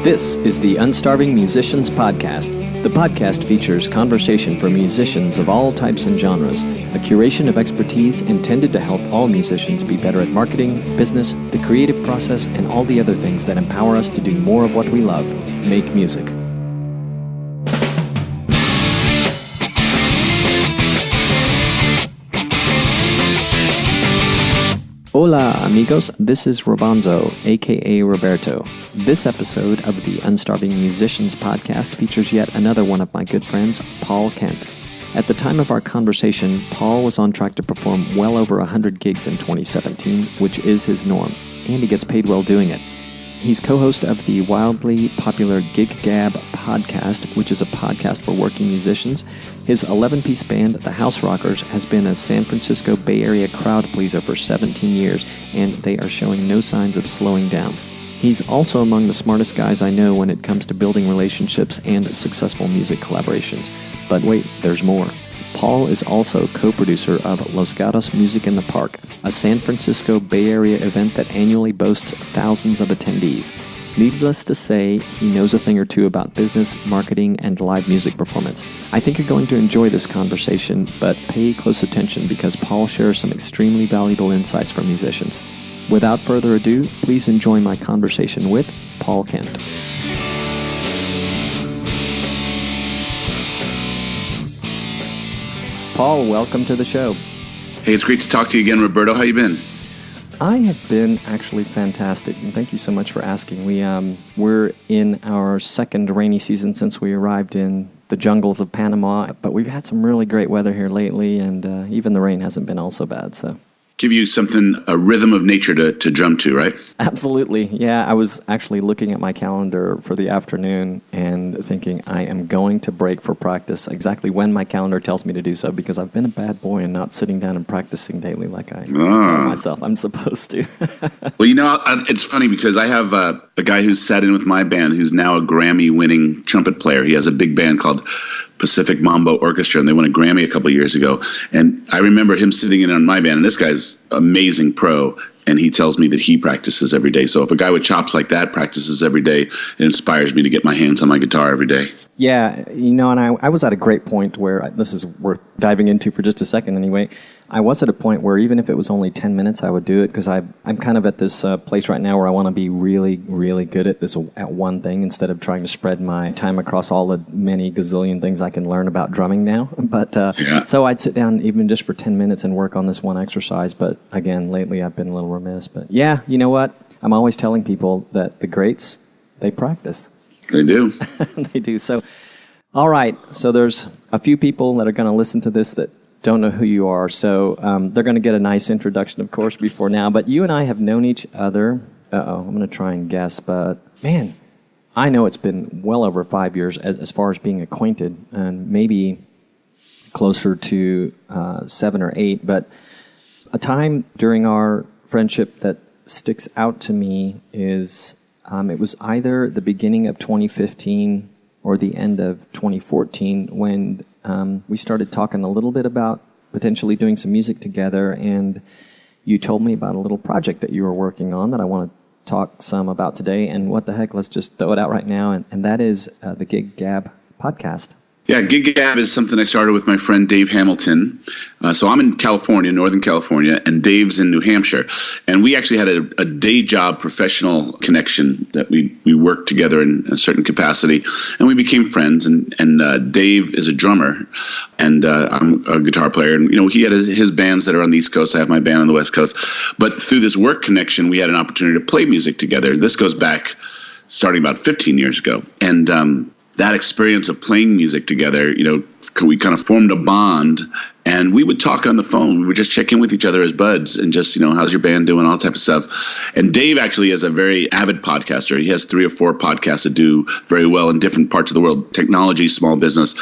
This is the Unstarving Musicians Podcast. The podcast features conversation for musicians of all types and genres, a curation of expertise intended to help all musicians be better at marketing, business, the creative process, and all the other things that empower us to do more of what we love, make music. Hola amigos, this is Robanzo, aka Roberto. This episode of the Unstarving Musicians Podcast features yet another one of my good friends, Paul Kent. At the time of our conversation, Paul was on track to perform well over 100 gigs in 2017, which is his norm, and he gets paid well doing it. He's co-host of the wildly popular Gig Gag Podcast, which is a podcast for working musicians. His 11-piece band, the Houserockers, has been a San Francisco Bay Area crowd pleaser for 17 years, and they are showing no signs of slowing down. He's also among the smartest guys I know when it comes to building relationships and successful music collaborations. But wait, there's more. Paul is also co-producer of Los Gatos Music in the Park, a San Francisco Bay Area event that annually boasts thousands of attendees. Needless to say, he knows a thing or two about business, marketing, and live music performance. I think you're going to enjoy this conversation, but pay close attention because Paul shares some extremely valuable insights for musicians. Without further ado, please enjoy my conversation with Paul Kent. Paul, welcome to the show. Hey, it's great to talk to you again, Roberto. How you been? I have been actually fantastic, and thank you so much for asking. We're in our second rainy season since we arrived in the jungles of Panama, but we've had some really great weather here lately, and even the rain hasn't been all so bad. So, give you something, a rhythm of nature to drum to, right? Absolutely. Yeah, I was actually looking at my calendar for the afternoon and thinking I am going to break for practice exactly when my calendar tells me to do so, because I've been a bad boy and not sitting down and practicing daily like I tell myself I'm supposed to. Well, it's funny because I have a guy who's sat in with my band who's now a Grammy-winning trumpet player. He has a big band called Pacific Mambo Orchestra, and they won a Grammy a couple of years ago. And I remember him sitting in on my band, and this guy's amazing pro, and he tells me that he practices every day. So if a guy with chops like that practices every day, it inspires me to get my hands on my guitar every day. Yeah, and I was at a great point where, this is worth diving into for just a second anyway, I was at a point where even if it was only 10 minutes, I would do it, because I'm kind of at this place right now where I want to be really, really good at one thing instead of trying to spread my time across all the many gazillion things I can learn about drumming now. But So I'd sit down even just for 10 minutes and work on this one exercise. But again, lately I've been a little remiss. But yeah, you know what? I'm always telling people that the greats, they practice. They do. They do. So, all right. So there's a few people that are going to listen to this that don't know who you are. So they're going to get a nice introduction, of course, before now. But you and I have known each other. I'm going to try and guess. But, man, I know it's been well over 5 years as far as being acquainted, and maybe closer to 7 or 8. But a time during our friendship that sticks out to me is... it was either the beginning of 2015 or the end of 2014 when we started talking a little bit about potentially doing some music together, and you told me about a little project that you were working on that I want to talk some about today. And what the heck, let's just throw it out right now, and that is the Gig Gag Podcast. Yeah, Gig Gag is something I started with my friend Dave Hamilton. So I'm in California, Northern California, and Dave's in New Hampshire. And we actually had a day job professional connection that we worked together in a certain capacity. And we became friends. And Dave is a drummer, and I'm a guitar player. And, he had his bands that are on the East Coast. I have my band on the West Coast. But through this work connection, we had an opportunity to play music together. This goes back starting about 15 years ago. And that experience of playing music together, we kind of formed a bond, and we would talk on the phone. We would just check in with each other as buds and just, how's your band doing, all type of stuff. And Dave actually is a very avid podcaster. He has 3 or 4 podcasts that do very well in different parts of the world, technology, small business.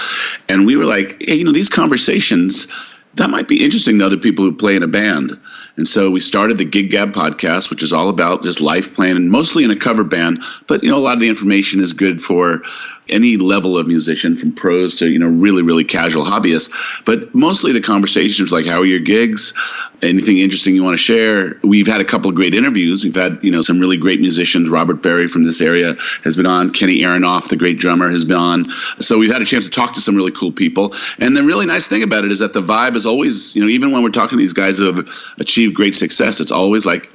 And we were like, hey, these conversations, that might be interesting to other people who play in a band. And so we started the Gig Gag Podcast, which is all about just life playing, and mostly in a cover band. But, a lot of the information is good for any level of musician, from pros to, really, really casual hobbyists. But mostly the conversations like, how are your gigs? Anything interesting you want to share? We've had a couple of great interviews. We've had, some really great musicians. Robert Berry from this area has been on. Kenny Aronoff, the great drummer, has been on. So we've had a chance to talk to some really cool people. And the really nice thing about it is that the vibe is always, even when we're talking to these guys who have achieved great success, it's always like,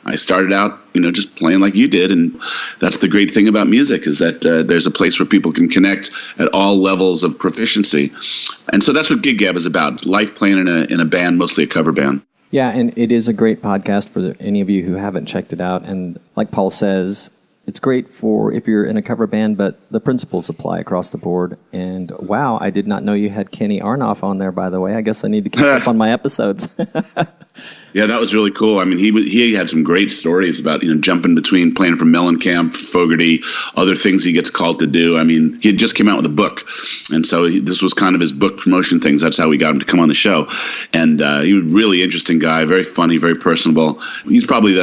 I started out, just playing like you did. And that's the great thing about music, is that there's a place where people can connect at all levels of proficiency. And so that's what Gig Gab is about. Life playing in a band, mostly a cover band. Yeah, and it is a great podcast for any of you who haven't checked it out. And like Paul says, it's great for if you're in a cover band, but the principles apply across the board. And wow, I did not know you had Kenny Aronoff on there, by the way. I guess I need to catch up on my episodes. Yeah, that was really cool. I mean, he had some great stories about, jumping between playing for Mellencamp, Fogerty, other things he gets called to do. I mean, he had just came out with a book. And so this was kind of his book promotion things. That's how we got him to come on the show. And he was a really interesting guy, very funny, very personable. He's probably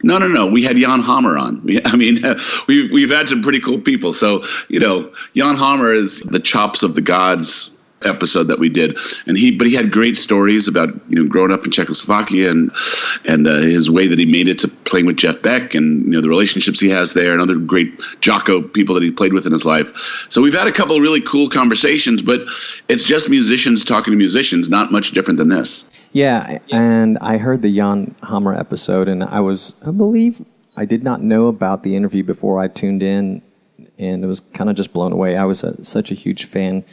No. We had Jan Hammer on. We've had some pretty cool people. So, Jan Hammer is the Chops of the Gods episode that we did, but he had great stories about growing up in Czechoslovakia and his way that he made it to playing with Jeff Beck and the relationships he has there and other great Jocko people that he played with in his life. So we've had a couple of really cool conversations, but it's just musicians talking to musicians, not much different than this. Yeah, and I heard the Jan Hammer episode, and I believe I did not know about the interview before I tuned in, and it was kind of just blown away. I was such a huge fan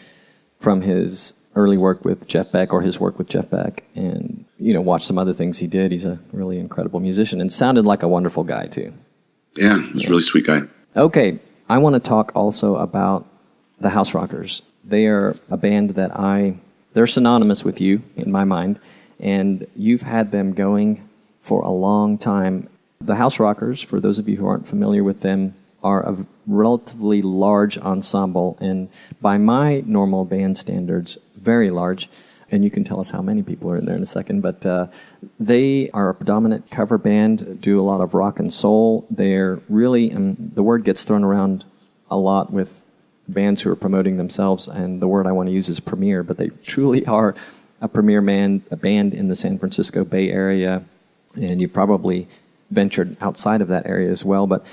from his early work with Jeff Beck, or his work with Jeff Beck, and watched some other things he did. He's a really incredible musician and sounded like a wonderful guy too. Yeah, he's a really sweet guy. Okay, I want to talk also about the Houserockers. They are a band that they're synonymous with you in my mind, and you've had them going for a long time. The Houserockers, for those of you who aren't familiar with them, are a relatively large ensemble, and by my normal band standards, very large. And you can tell us how many people are in there in a second, but they are a predominant cover band, do a lot of rock and soul. They're really, the word gets thrown around a lot with bands who are promoting themselves, and the word I want to use is premier, but they truly are a premier a band in the San Francisco Bay Area, and you've probably ventured outside of that area as well. But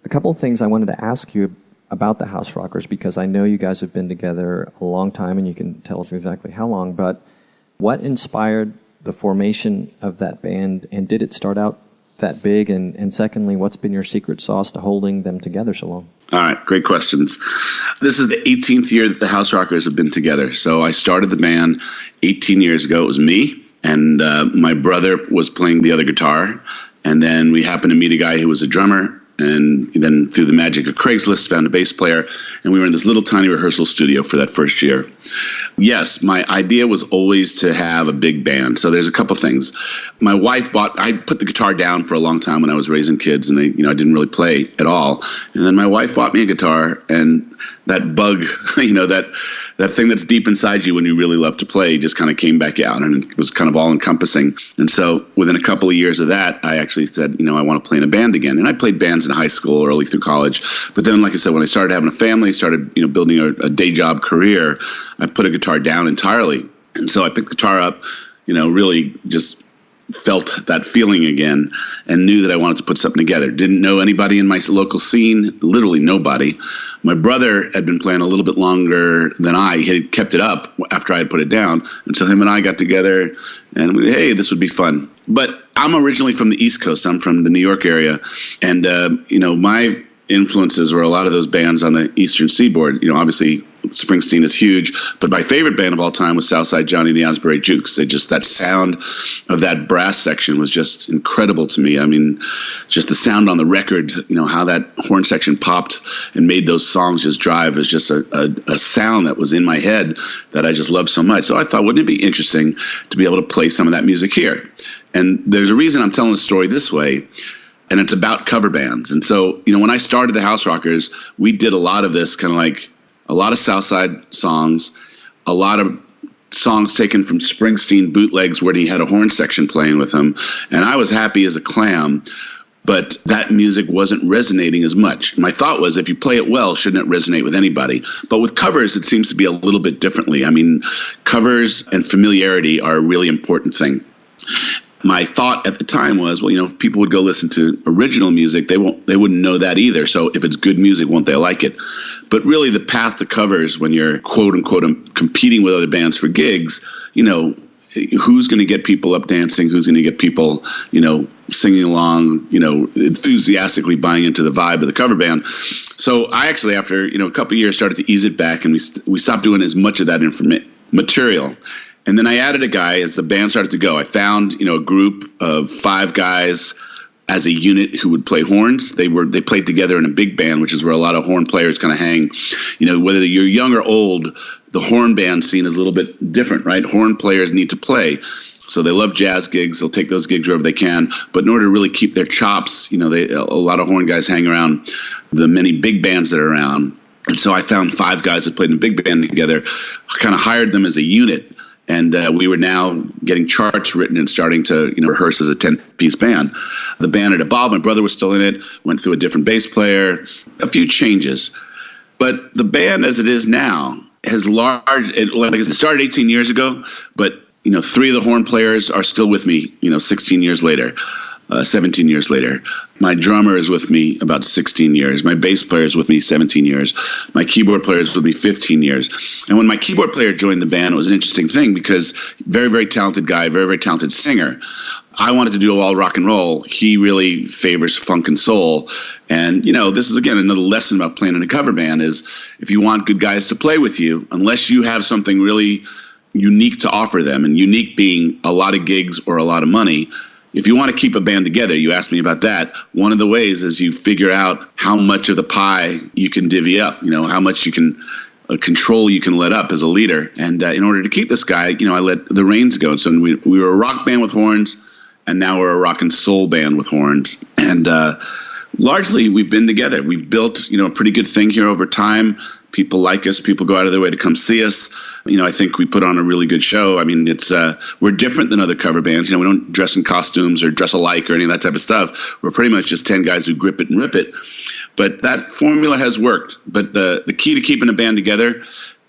a couple of things I wanted to ask you about the Houserockers, because I know you guys have been together a long time, and you can tell us exactly how long, but what inspired the formation of that band, and did it start out that big? And secondly, what's been your secret sauce to holding them together so long? All right, great questions. This is the 18th year that the Houserockers have been together. So I started the band 18 years ago. It was me, and my brother was playing the other guitar, and then we happened to meet a guy who was a drummer, and then through the magic of Craigslist found a bass player, and we were in this little tiny rehearsal studio for that first year. Yes, my idea was always to have a big band. So there's a couple things. My wife I put the guitar down for a long time when I was raising kids, and I didn't really play at all. And then my wife bought me a guitar, and that bug, that thing that's deep inside you when you really love to play just kind of came back out, and it was kind of all encompassing. And so within a couple of years of that, I actually said, I want to play in a band again. And I played bands in high school, early through college. But then, like I said, when I started having a family, started, building a day job career, I put a guitar down entirely. And so I picked the guitar up, really just felt that feeling again and knew that I wanted to put something together. Didn't know anybody in my local scene, literally nobody. My brother had been playing a little bit longer than I. He had kept it up after I had put it down. And so him and I got together and hey, this would be fun. But I'm originally from the East Coast. I'm from the New York area. And, my influences were a lot of those bands on the Eastern Seaboard. Obviously Springsteen is huge, but my favorite band of all time was Southside Johnny and the Asbury Jukes. That sound of that brass section was just incredible to me. I mean, just the sound on the record, how that horn section popped and made those songs just drive is just a sound that was in my head that I just loved so much. So I thought, wouldn't it be interesting to be able to play some of that music here? And there's a reason I'm telling the story this way. And it's about cover bands. And so, when I started the Houserockers, we did a lot of this, kind of like a lot of Southside songs, a lot of songs taken from Springsteen bootlegs where he had a horn section playing with him. And I was happy as a clam. but that music wasn't resonating as much. My thought was, if you play it well, shouldn't it resonate with anybody? But with covers, it seems to be a little bit differently. I mean, covers and familiarity are a really important thing. My thought at the time was, well, if people would go listen to original music, they wouldn't know that either. So if it's good music, won't they like it? But really, the path to covers, when you're quote unquote competing with other bands for gigs, who's going to get people up dancing? Who's going to get people, singing along, enthusiastically buying into the vibe of the cover band? So I actually, after, a couple of years, started to ease it back, and we stopped doing as much of that material. And then I added a guy as the band started to go. I found, a group of 5 guys as a unit who would play horns. They played together in a big band, which is where a lot of horn players kind of hang. Whether you're young or old, the horn band scene is a little bit different, right? Horn players need to play. So they love jazz gigs. They'll take those gigs wherever they can. But in order to really keep their chops, a lot of horn guys hang around the many big bands that are around. And so I found 5 guys that played in a big band together, kind of hired them as a unit. And we were now getting charts written and starting to rehearse as a 10-piece band. The band had evolved. My brother was still in it, went through a different bass player, a few changes. But the band as it is now has it started 18 years ago, but 3 of the horn players are still with me 16 years later. 17 years later. My drummer is with me about 16 years. My bass player is with me 17 years. My keyboard player is with me 15 years. And when my keyboard player joined the band, it was an interesting thing because very, very talented guy, very, very talented singer. I wanted to do all rock and roll. He really favors funk and soul. And, this is, again, another lesson about playing in a cover band is if you want good guys to play with you, unless you have something really unique to offer them, and unique being a lot of gigs or a lot of money, if you want to keep a band together, you asked me about that, one of the ways is you figure out how much of the pie you can divvy up, how much you can control you can let up as a leader. And in order to keep this guy, I let the reins go. So we were a rock band with horns, and now we're a rock and soul band with horns. And largely, we've been together. We've built, a pretty good thing here over time. People like us. People go out of their way to come see us. I think we put on a really good show. I mean, it's we're different than other cover bands. We don't dress in costumes or dress alike or any of that type of stuff. We're pretty much just 10 guys who grip it and rip it. But that formula has worked. But the key to keeping a band together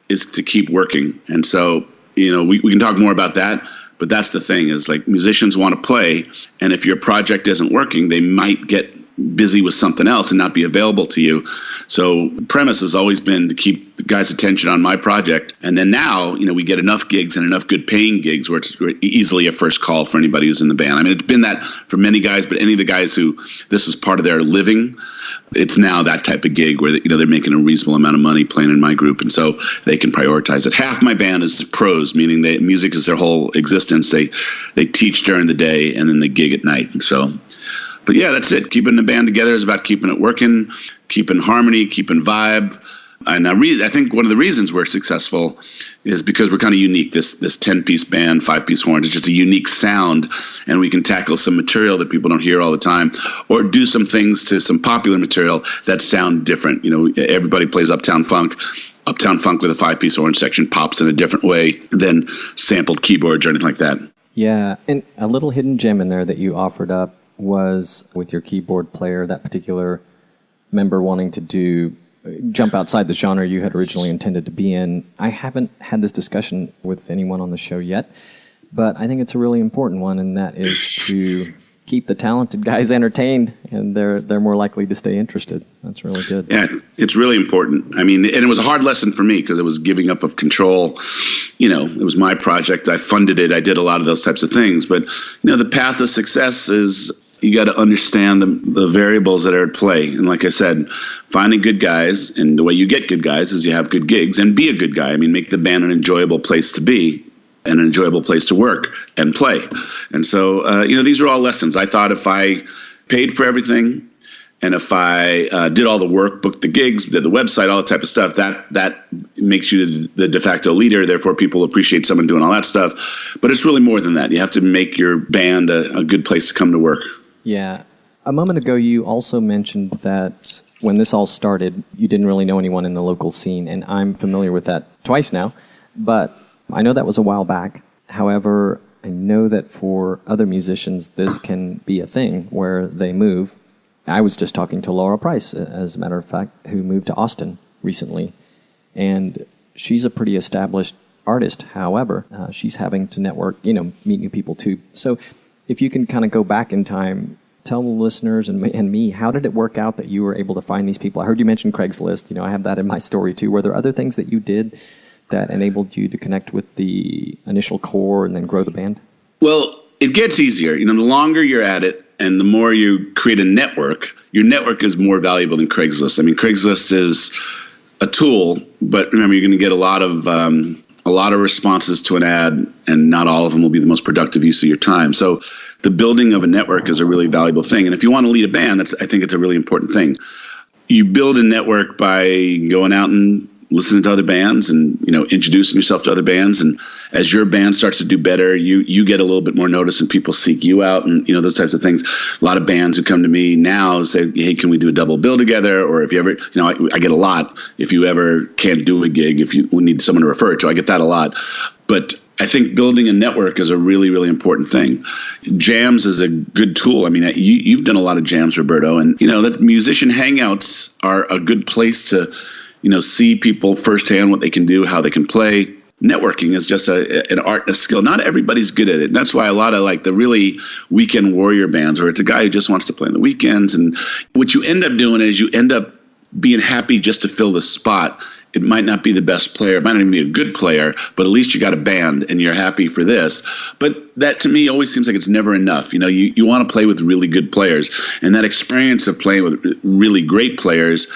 is to keep working. And so, we can talk more about that. But that's the thing is, like, musicians want to play. And if your project isn't working, they might get busy with something else and not be available to you. So the premise has always been to keep the guys' attention on my project. And then now, we get enough gigs and enough good paying gigs where it's easily a first call for anybody who's in the band. I mean, it's been that for many guys, but any of the guys who this is part of their living, it's now that type of gig where, they're making a reasonable amount of money playing in my group. And so they can prioritize it. Half my band is pros, meaning music is their whole existence. They teach during the day and then they gig at night. And so, but yeah, that's it. Keeping the band together is about keeping it working, keeping harmony, keeping vibe. And I think one of the reasons we're successful is because we're kind of unique. This 10-piece band, 5-piece horns, it's just a unique sound, and we can tackle some material that people don't hear all the time, or do some things to some popular material that sound different. Everybody plays Uptown Funk. Uptown Funk with a 5-piece horn section pops in a different way than sampled keyboards or anything like that. Yeah, and a little hidden gem in there that you offered up was with your keyboard player, that particular member wanting to jump outside the genre you had originally intended to be in. I haven't had this discussion with anyone on the show yet, but I think it's a really important one, and that is to keep the talented guys entertained, and they're more likely to stay interested. That's really good. Yeah, it's really important. I mean, and it was a hard lesson for me because it was giving up of control. It was my project. I funded it. I did a lot of those types of things. But, the path of success is you got to understand the variables that are at play. And like I said, finding good guys, and the way you get good guys is you have good gigs and be a good guy. I mean, make the band an enjoyable place to be, an enjoyable place to work and play. And so, these are all lessons. I thought if I paid for everything and if I did all the work, booked the gigs, did the website, all that type of stuff, that makes you the de facto leader. Therefore, people appreciate someone doing all that stuff. But it's really more than that. You have to make your band a good place to come to work. Yeah. A moment ago, you also mentioned that when this all started, you didn't really know anyone in the local scene, and I'm familiar with that twice now, but I know that was a while back. However, I know that for other musicians, this can be a thing where they move I was just talking to Laura Price, as a matter of fact, who moved to Austin recently, and she's a pretty established artist. However, she's having to network, meet new people too. So if you can kind of go back in time, tell the listeners and me, how did it work out that you were able to find these people? I heard you mention Craigslist. I have that in my story too. Were there other things that you did that enabled you to connect with the initial core and then grow the band? Well, it gets easier. The longer you're at it and the more you create a network, your network is more valuable than Craigslist. I mean, Craigslist is a tool, but remember, you're going to get a lot of responses to an ad, and not all of them will be the most productive use of your time. So the building of a network is a really valuable thing. And if you want to lead a band, I think it's a really important thing. You build a network by going out and listening to other bands and, introducing yourself to other bands. And as your band starts to do better, you get a little bit more notice and people seek you out and, those types of things. A lot of bands who come to me now say, hey, can we do a double bill together? Or if you ever, I get a lot, if you ever can't do a gig, if you need someone to refer to, I get that a lot. But I think building a network is a really, really important thing. Jams is a good tool. I mean, you've done a lot of jams, Roberto, and, that musician hangouts are a good place to, see people firsthand, what they can do, how they can play. Networking is just an art and a skill. Not everybody's good at it. And that's why a lot of the really weekend warrior bands, where it's a guy who just wants to play on the weekends. And what you end up doing is you end up being happy just to fill the spot. It might not be the best player, it might not even be a good player, but at least you got a band and you're happy for this. But that to me always seems like it's never enough. You want to play with really good players, and that experience of playing with really great players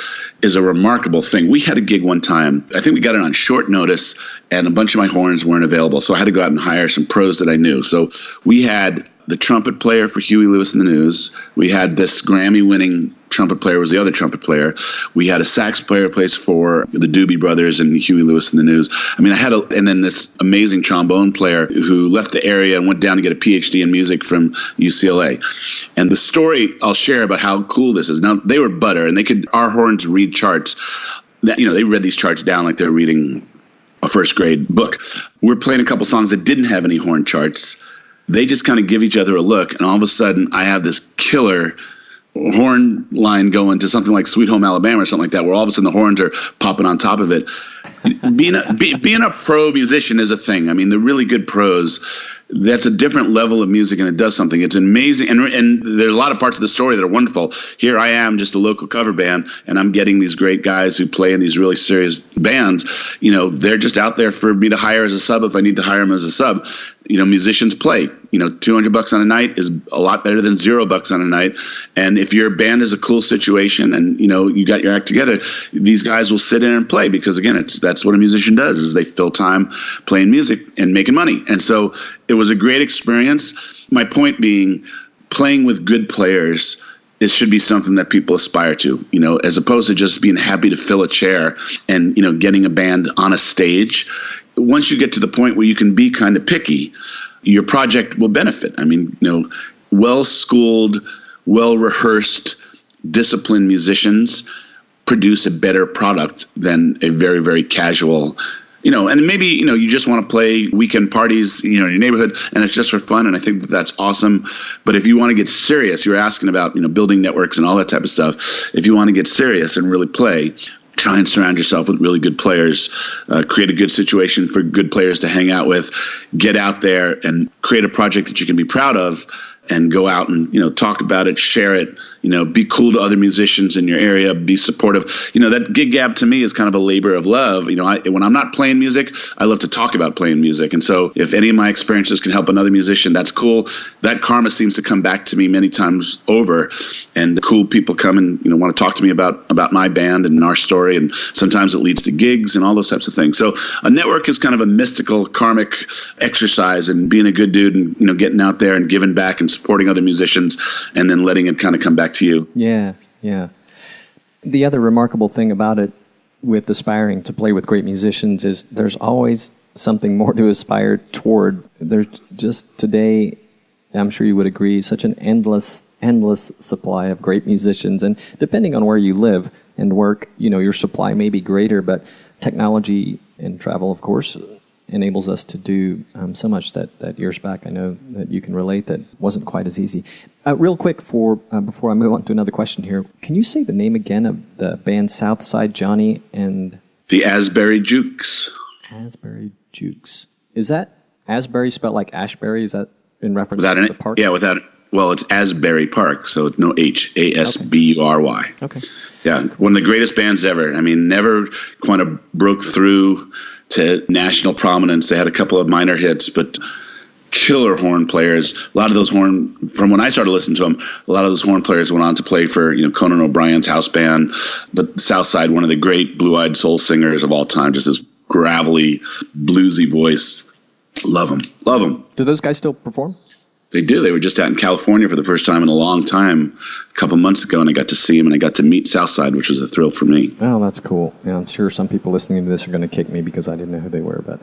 is a remarkable thing. We had a gig one time, I think we got it on short notice, and a bunch of my horns weren't available, so I had to go out and hire some pros that I knew. So we had the trumpet player for Huey Lewis and the News. We had this Grammy-winning trumpet player was the other trumpet player. We had a sax player plays for the Doobie Brothers and Huey Lewis and the News. I mean, and then this amazing trombone player who left the area and went down to get a PhD in music from UCLA. And the story I'll share about how cool this is. Now, they were butter, and our horns read charts. They read these charts down like they're reading a first grade book. We're playing a couple songs that didn't have any horn charts. They just kind of give each other a look, and all of a sudden I have this killer horn line going to something like Sweet Home Alabama or something like that, where all of a sudden the horns are popping on top of it. Being a pro musician is a thing. I mean, the really good pros, that's a different level of music, and it does something. It's amazing. And there's a lot of parts of the story that are wonderful. Here I am, just a local cover band, and I'm getting these great guys who play in these really serious bands. They're just out there for me to hire as a sub if I need to hire them as a sub. Musicians play. $200 on a night is a lot better than $0 on a night. And if your band is a cool situation and, you got your act together, these guys will sit in and play because, again, that's what a musician does, is they fill time playing music and making money. And so it was a great experience. My point being, playing with good players, it should be something that people aspire to, as opposed to just being happy to fill a chair and, getting a band on a stage. Once you get to the point where you can be kind of picky, your project will benefit. I mean, well-schooled, well-rehearsed, disciplined musicians produce a better product than a very, very casual, and maybe, you just want to play weekend parties, in your neighborhood, and it's just for fun, and I think that's awesome. But if you want to get serious, you're asking about, building networks and all that type of stuff. If you want to get serious and really play, try and surround yourself with really good players, create a good situation for good players to hang out with, get out there and create a project that you can be proud of, and go out and, talk about it, share it, be cool to other musicians in your area, be supportive. That gig gab to me is kind of a labor of love. When I'm not playing music, I love to talk about playing music. And so if any of my experiences can help another musician, that's cool. That karma seems to come back to me many times over, and cool people come and, want to talk to me about my band and our story. And sometimes it leads to gigs and all those types of things. So a network is kind of a mystical karmic exercise, and being a good dude and, getting out there and giving back and supporting other musicians, and then letting it kind of come back to you. Yeah. The other remarkable thing about it, with aspiring to play with great musicians, is there's always something more to aspire toward. There's just today, I'm sure you would agree, such an endless supply of great musicians. And depending on where you live and work, your supply may be greater, but technology and travel, of course, enables us to do so much that years back I know that you can relate that wasn't quite as easy. Real quick, before I move on to another question here, can you say the name again of the band Southside Johnny and... The Asbury Jukes. Asbury Jukes. Is that Asbury spelled like Ashbury? Is that in reference to the park? Yeah, well, it's Asbury Park, so no H, A-S-B-U-R-Y. Okay. Yeah, one of the greatest bands ever. I mean, never kind of broke through to national prominence. They had a couple of minor hits, but killer horn players. A lot of those from when I started listening to them, a lot of those horn players went on to play for, Conan O'Brien's house band. But Southside, one of the great blue-eyed soul singers of all time, just this gravelly, bluesy voice. Love them. Do those guys still perform? They do. They were just out in California for the first time in a long time a couple months ago, and I got to see them, and I got to meet Southside, which was a thrill for me. Oh, that's cool. Yeah, I'm sure some people listening to this are going to kick me because I didn't know who they were. But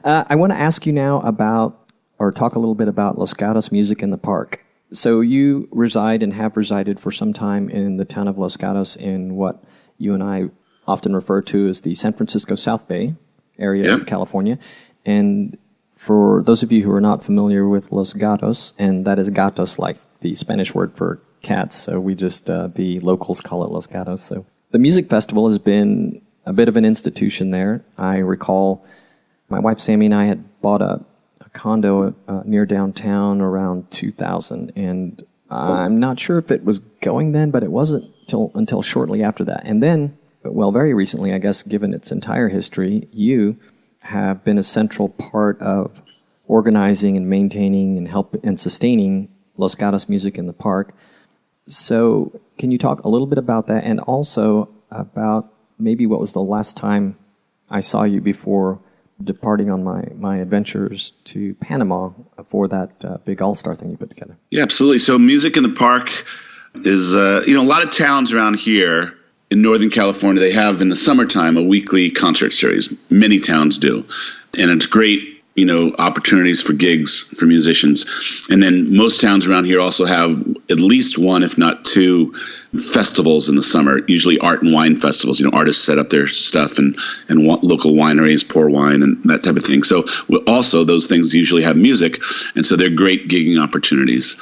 I want to ask you now talk a little bit about Los Gatos Music in the Park. So you reside and have resided for some time in the town of Los Gatos in what you and I often refer to as the San Francisco South Bay area of California. And for those of you who are not familiar with Los Gatos, and that is gatos like the Spanish word for cats, so we just, the locals call it Los Gatos. So the music festival has been a bit of an institution there. I recall my wife Sammy and I had bought a condo near downtown around 2000, and I'm not sure if it was going then, but it wasn't until shortly after that. And then, well, very recently, I guess, given its entire history, you have been a central part of organizing and maintaining and sustaining Los Gatos Music in the Park. So can you talk a little bit about that, and also about maybe what was the last time I saw you before departing on my adventures to Panama for that big all-star thing you put together? Yeah, absolutely. So Music in the Park is, a lot of towns around here in Northern California, they have in the summertime a weekly concert series. Many towns do. And it's great, opportunities for gigs for musicians. And then most towns around here also have at least one, if not two, festivals in the summer, usually art and wine festivals. Artists set up their stuff and local wineries pour wine and that type of thing. So also those things usually have music. And so they're great gigging opportunities.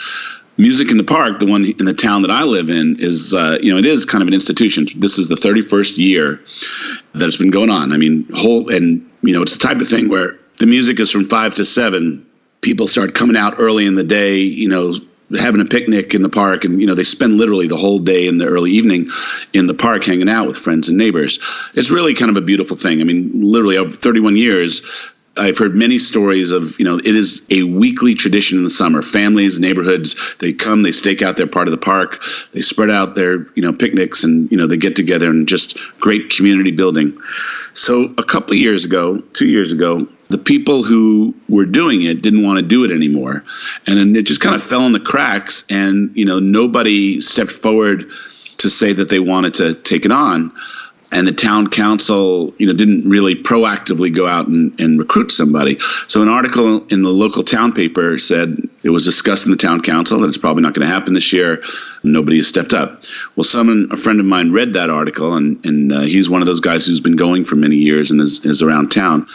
Music in the Park, the one in the town that I live in, is, it is kind of an institution. This is the 31st year that it's been going on. I mean, it's the type of thing where the music is from 5 to 7. People start coming out early in the day, having a picnic in the park, and, they spend literally the whole day in the early evening in the park hanging out with friends and neighbors. It's really kind of a beautiful thing. I mean, literally over 31 years, I've heard many stories of, it is a weekly tradition in the summer. Families, neighborhoods, they come, they stake out their part of the park, they spread out their, picnics, and, they get together, and just great community building. So a couple of years ago, 2 years ago, the people who were doing it didn't want to do it anymore. And then it just kind of fell in the cracks, and, nobody stepped forward to say that they wanted to take it on. And the town council, didn't really proactively go out and recruit somebody. So an article in the local town paper said it was discussed in the town council that it's probably not going to happen this year. Nobody has stepped up. Well, a friend of mine read that article, and he's one of those guys who's been going for many years and is around town.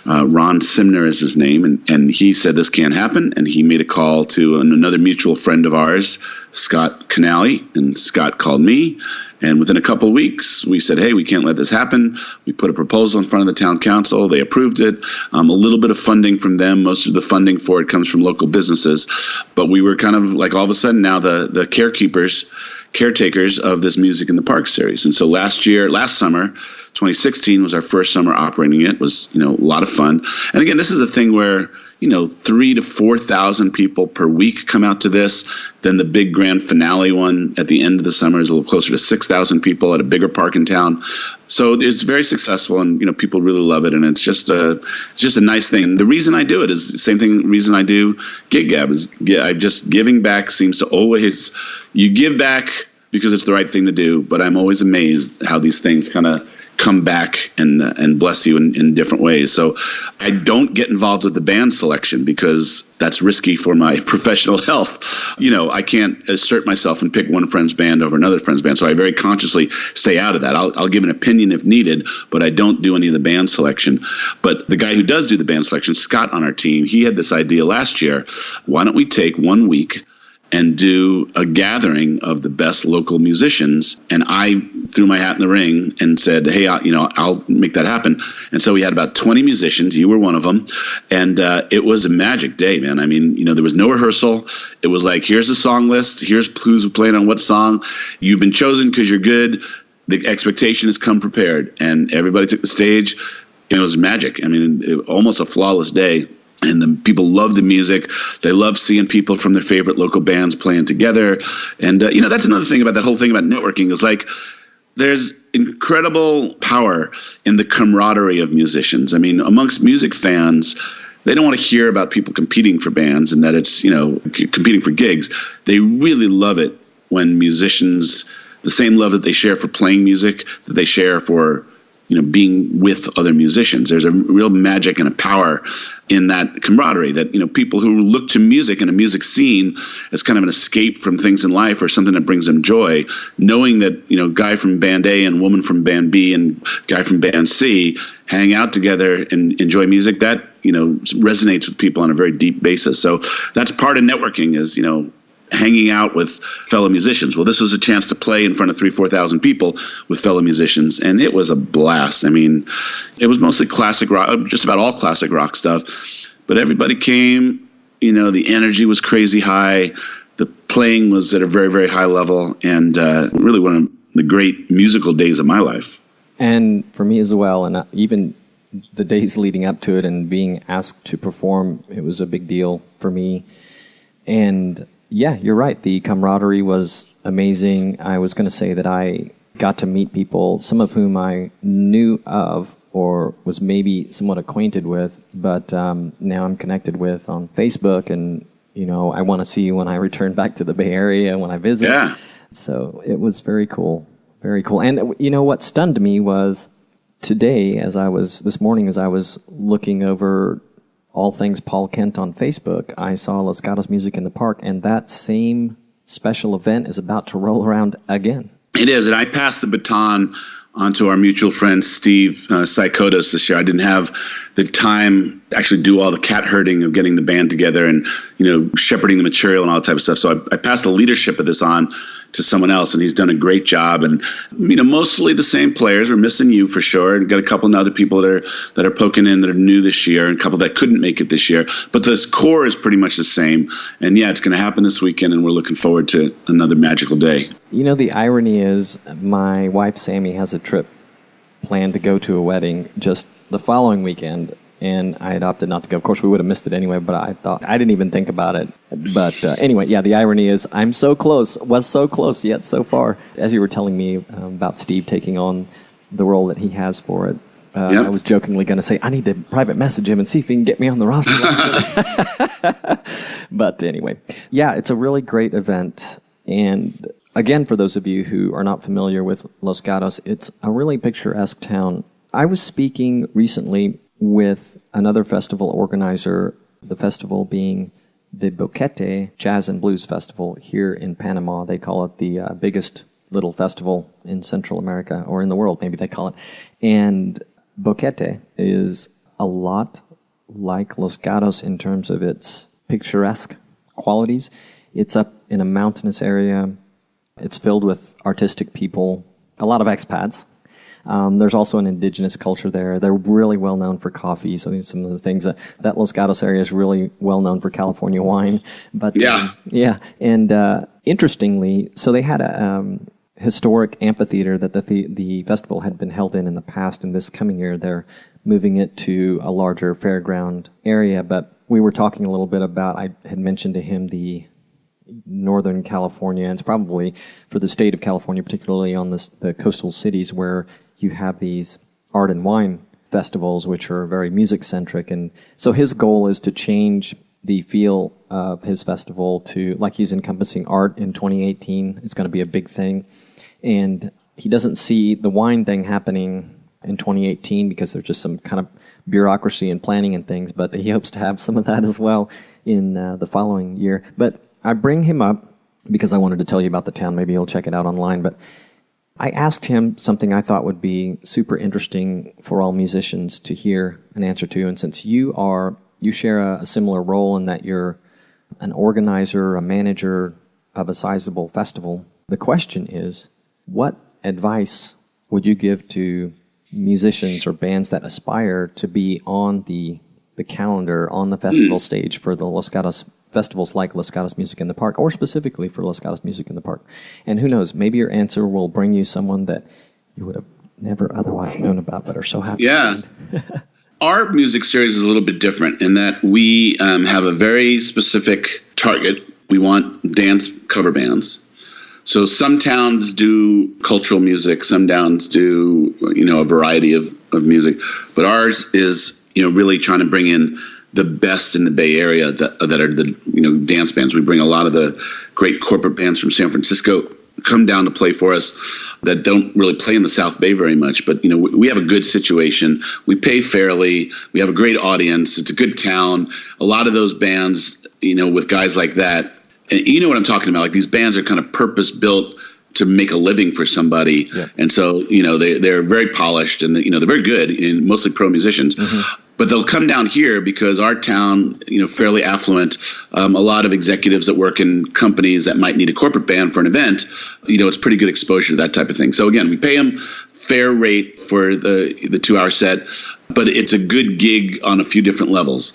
Ron Simner is his name, and he said this can't happen. And he made a call to another mutual friend of ours, Scott Canale, and Scott called me. And within a couple of weeks, we said, hey, we can't let this happen. We put a proposal in front of the town council. They approved it. A little bit of funding from them. Most of the funding for it comes from local businesses. But we were kind of like all of a sudden now the caretakers of this Music in the Park series. And so last summer, 2016 was our first summer operating it. It was, a lot of fun. And again, this is a thing where, 3,000 to 4,000 people per week come out to this. Then the big grand finale one at the end of the summer is a little closer to 6,000 people at a bigger park in town. So it's very successful, and people really love it, and it's just a nice thing. The reason I do it is the same reason I do Gig Gab is just giving back seems to always, you give back because it's the right thing to do, but I'm always amazed how these things kind of come back and bless you in different ways. So I don't get involved with the band selection because that's risky for my professional health. I can't assert myself and pick one friend's band over another friend's band. So I very consciously stay out of that. I'll give an opinion if needed, but I don't do any of the band selection. But the guy who does do the band selection, Scott on our team, he had this idea last year. Why don't we take 1 week and do a gathering of the best local musicians? And I threw my hat in the ring and said, hey, I'll make that happen. And so we had about 20 musicians. You were one of them. And it was a magic day, man. I mean, there was no rehearsal. It was like, here's the song list. Here's who's playing on what song. You've been chosen because you're good. The expectation is come prepared. And everybody took the stage. It was magic. I mean, almost a flawless day. And the people love the music. They love seeing people from their favorite local bands playing together. And, that's another thing about that whole thing about networking is like there's incredible power in the camaraderie of musicians. I mean, amongst music fans, they don't want to hear about people competing for bands and that it's, competing for gigs. They really love it when musicians, the same love that they share for playing music, that they share for being with other musicians. There's a real magic and a power in that camaraderie that, people who look to music and a music scene as kind of an escape from things in life or something that brings them joy, knowing that, guy from band A and woman from band B and guy from band C hang out together and enjoy music, that, resonates with people on a very deep basis. So that's part of networking is, hanging out with fellow musicians. Well, this was a chance to play in front of 3,000-4,000 people with fellow musicians, and it was a blast. I mean, it was mostly classic rock, just about all classic rock stuff, but everybody came, the energy was crazy high, the playing was at a very, very high level, and really one of the great musical days of my life. And for me as well, and even the days leading up to it and being asked to perform, it was a big deal for me. And yeah, you're right. The camaraderie was amazing. I was going to say that I got to meet people, some of whom I knew of or was maybe somewhat acquainted with, but now I'm connected with on Facebook, and I want to see when I return back to the Bay Area when I visit. Yeah. So it was very cool, very cool. And what stunned me was this morning as I was looking over all things Paul Kent on Facebook, I saw Los Gatos Music in the Park, and that same special event is about to roll around again. It is, and I passed the baton onto our mutual friend Steve Psychotis this year. I didn't have the time to actually do all the cat herding of getting the band together and shepherding the material and all that type of stuff. So I passed the leadership of this on to someone else, and he's done a great job. And mostly the same players. We're missing you for sure, and got a couple of other people that are poking in that are new this year, and a couple that couldn't make it this year. But the core is pretty much the same. And yeah, it's going to happen this weekend, and we're looking forward to another magical day. The irony is, my wife Sammy has a trip planned to go to a wedding just the following weekend, and I had opted not to go. Of course, we would have missed it anyway, but I didn't even think about it. But anyway, yeah, the irony is was so close, yet so far. As you were telling me about Steve taking on the role that he has for it, I was jokingly going to say, I need to private message him and see if he can get me on the roster. But anyway, yeah, it's a really great event. And again, for those of you who are not familiar with Los Gatos, it's a really picturesque town. I was speaking recently with another festival organizer, the festival being the Boquete Jazz and Blues Festival here in Panama. They call it the biggest little festival in Central America, or in the world, maybe they call it. And Boquete is a lot like Los Gatos in terms of its picturesque qualities. It's up in a mountainous area. It's filled with artistic people, a lot of expats. There's also an indigenous culture there. They're really well known for coffee. So these are some of the things that Los Gatos area is really well known for California wine. But yeah. And interestingly, so they had a historic amphitheater that the festival had been held in the past. And this coming year, they're moving it to a larger fairground area. But we were talking a little bit about, I had mentioned to him the Northern California, and it's probably for the state of California, particularly on the coastal cities where you have these art and wine festivals, which are very music-centric. And so his goal is to change the feel of his festival to, like he's encompassing art in 2018. It's going to be a big thing. And he doesn't see the wine thing happening in 2018 because there's just some kind of bureaucracy and planning and things, but he hopes to have some of that as well in the following year. But I bring him up because I wanted to tell you about the town. Maybe you'll check it out online. But I asked him something I thought would be super interesting for all musicians to hear an answer to. And since you share a similar role in that you're an organizer, a manager of a sizable festival, the question is, what advice would you give to musicians or bands that aspire to be on the calendar, on the festival stage for the Los Gatos festivals like Los Gatos Music in the Park, or specifically for Los Gatos Music in the Park? And who knows, maybe your answer will bring you someone that you would have never otherwise known about, but are so happy. Yeah. Our music series is a little bit different in that we have a very specific target. We want dance cover bands. So some towns do cultural music, some towns do, a variety of music. But ours is, really trying to bring in the best in the Bay Area that are the, dance bands. We bring a lot of the great corporate bands from San Francisco come down to play for us that don't really play in the South Bay very much. But, we have a good situation. We pay fairly. We have a great audience. It's a good town. A lot of those bands, with guys like that, and you know what I'm talking about. Like, these bands are kind of purpose built to make a living for somebody. Yeah. And so, they're very polished and, they're very good and mostly pro musicians. Mm-hmm. But they'll come down here because our town, fairly affluent, a lot of executives that work in companies that might need a corporate band for an event, it's pretty good exposure to that type of thing. So again, we pay them fair rate for the 2-hour set, but it's a good gig on a few different levels.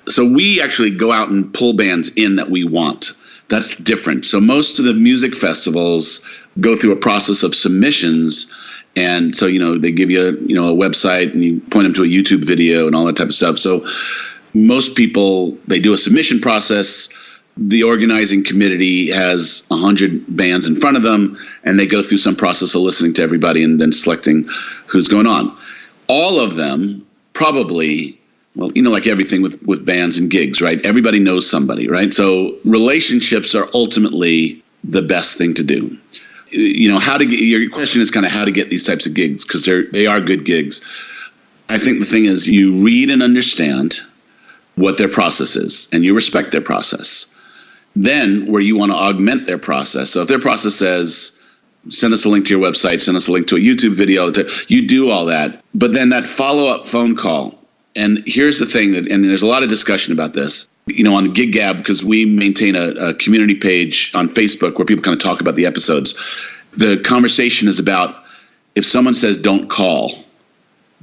So we actually go out and pull bands in that we want. That's different. So most of the music festivals go through a process of submissions. And so, they give you, a website and you point them to a YouTube video and all that type of stuff. So most people, they do a submission process. The organizing committee has 100 bands in front of them, and they go through some process of listening to everybody and then selecting who's going on. All of them probably, like everything with bands and gigs, right? Everybody knows somebody, right? So relationships are ultimately the best thing to do. How to get, your question is kind of how to get these types of gigs, because they are good gigs. I think the thing is you read and understand what their process is, and you respect their process. Then where you want to augment their process. So if their process says, send us a link to your website, send us a link to a YouTube video, you do all that. But then that follow-up phone call, and here's the thing, and there's a lot of discussion about this, on Gig Gag, because we maintain a community page on Facebook where people kind of talk about the episodes. The conversation is about, if someone says don't call,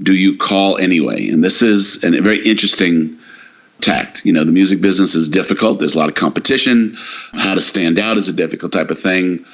do you call anyway? And this is a very interesting tact. The music business is difficult. There's a lot of competition. How to stand out is a difficult type of thing.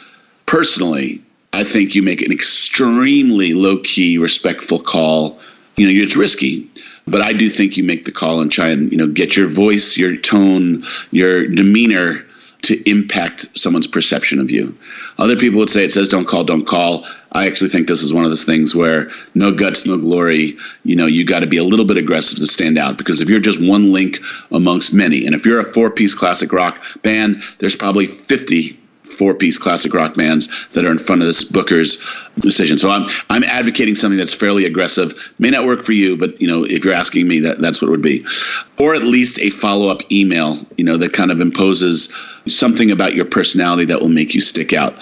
Personally, I think you make an extremely low-key, respectful call. It's risky. But I do think you make the call and try and, get your voice, your tone, your demeanor to impact someone's perception of you. Other people would say it says don't call, don't call. I actually think this is one of those things where no guts, no glory. You got to be a little bit aggressive to stand out, because if you're just one link amongst many, and if you're a 4-piece classic rock band, there's probably 50 4-piece classic rock bands that are in front of this booker's decision. So I'm advocating something that's fairly aggressive. May not work for you, but if you're asking me, that's what it would be. Or at least a follow-up email, that kind of imposes something about your personality that will make you stick out.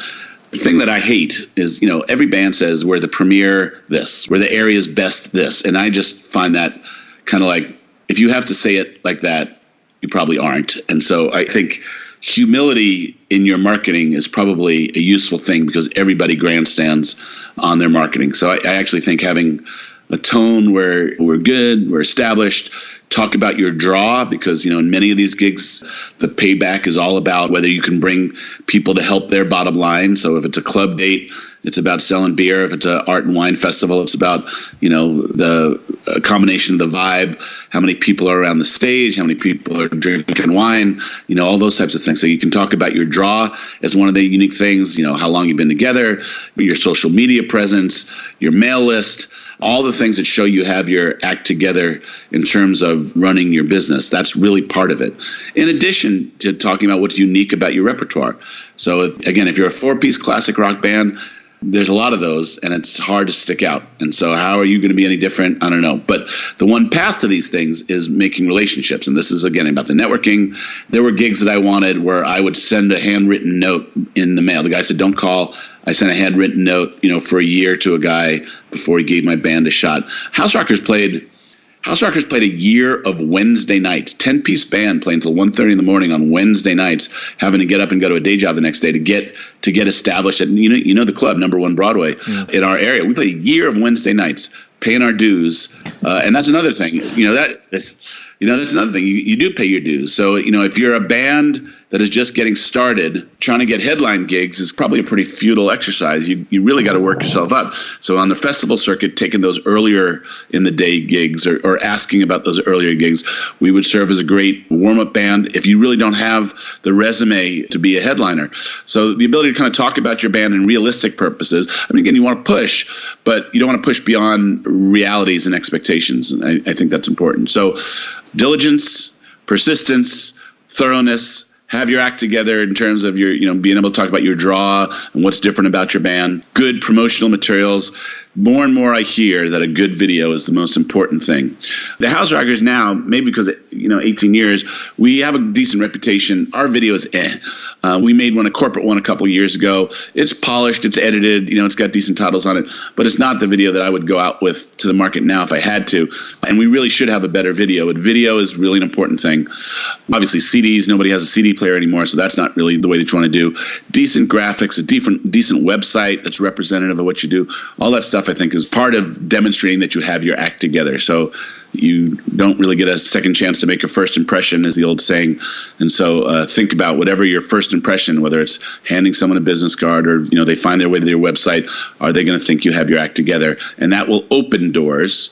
The thing that I hate is, every band says we're the premier this, we're the area's best this. And I just find that kind of like, if you have to say it like that, you probably aren't. And so I think humility in your marketing is probably a useful thing, because everybody grandstands on their marketing. So I actually think having a tone where we're good, we're established, talk about your draw, because, in many of these gigs, the payback is all about whether you can bring people to help their bottom line. So if it's a club date, it's about selling beer. If it's an art and wine festival, it's about, the combination of the vibe, how many people are around the stage, how many people are drinking wine, all those types of things. So you can talk about your draw as one of the unique things, how long you've been together, your social media presence, your mail list, all the things that show you have your act together in terms of running your business. That's really part of it. In addition to talking about what's unique about your repertoire. So again, if you're a 4-piece classic rock band, there's a lot of those, and it's hard to stick out. And so how are you going to be any different? I don't know. But the one path to these things is making relationships. And this is, again, about the networking. There were gigs that I wanted where I would send a handwritten note in the mail. The guy said, don't call. I sent a handwritten note, for a year to a guy before he gave my band a shot. Houserockers played a year of Wednesday nights, 10-piece band playing until 1:30 in the morning on Wednesday nights, having to get up and go to a day job the next day to get established at the club, number 1 Broadway in our area. We played a year of Wednesday nights, paying our dues, and that's another thing. That's another thing. You do pay your dues. So if you're a band that is just getting started, trying to get headline gigs is probably a pretty futile exercise. You really got to work yourself up. So on the festival circuit, taking those earlier in the day gigs or asking about those earlier gigs, we would serve as a great warm-up band if you really don't have the resume to be a headliner. So the ability to kind of talk about your band in realistic purposes. I mean, again, you want to push, but you don't want to push beyond realities and expectations. And I think that's important. So diligence, persistence, thoroughness. Have your act together in terms of your, being able to talk about your draw and what's different about your band. Good promotional materials. More and more I hear that a good video is the most important thing. The Houserockers now, maybe because, 18 years, we have a decent reputation. Our video is we made a corporate one a couple of years ago. It's polished, it's edited, it's got decent titles on it, but it's not the video that I would go out with to the market now if I had to. And we really should have a better video. But video is really an important thing. Obviously, CDs, nobody has a CD player anymore, so that's not really the way that you want to do. Decent graphics, a decent website that's representative of what you do. All that stuff, I think, is part of demonstrating that you have your act together. So you don't really get a second chance to make a first impression, is the old saying. And so think about whatever your first impression, whether it's handing someone a business card or, they find their way to your website, are they going to think you have your act together? And that will open doors.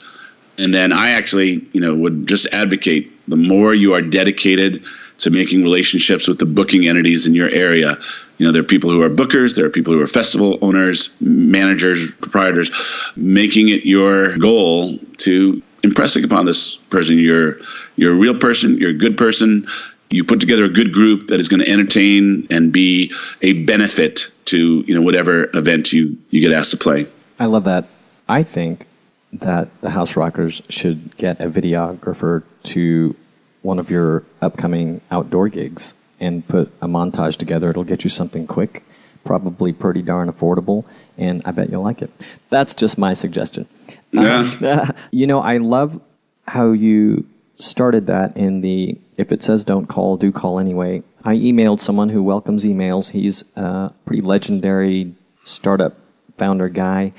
And then I actually, would just advocate the more you are dedicated to making relationships with the booking entities in your area. There are people who are bookers, there are people who are festival owners, managers, proprietors, making it your goal to impressing upon this person. You're a real person, you're a good person. You put together a good group that is going to entertain and be a benefit to, whatever event you get asked to play. I love that. I think that the Houserockers should get a videographer to one of your upcoming outdoor gigs and put a montage together. It'll get you something quick, probably pretty darn affordable, and I bet you'll like it. That's just my suggestion. Yeah. I love how you started that in the, if it says don't call, do call anyway. I emailed someone who welcomes emails. He's a pretty legendary startup founder guy,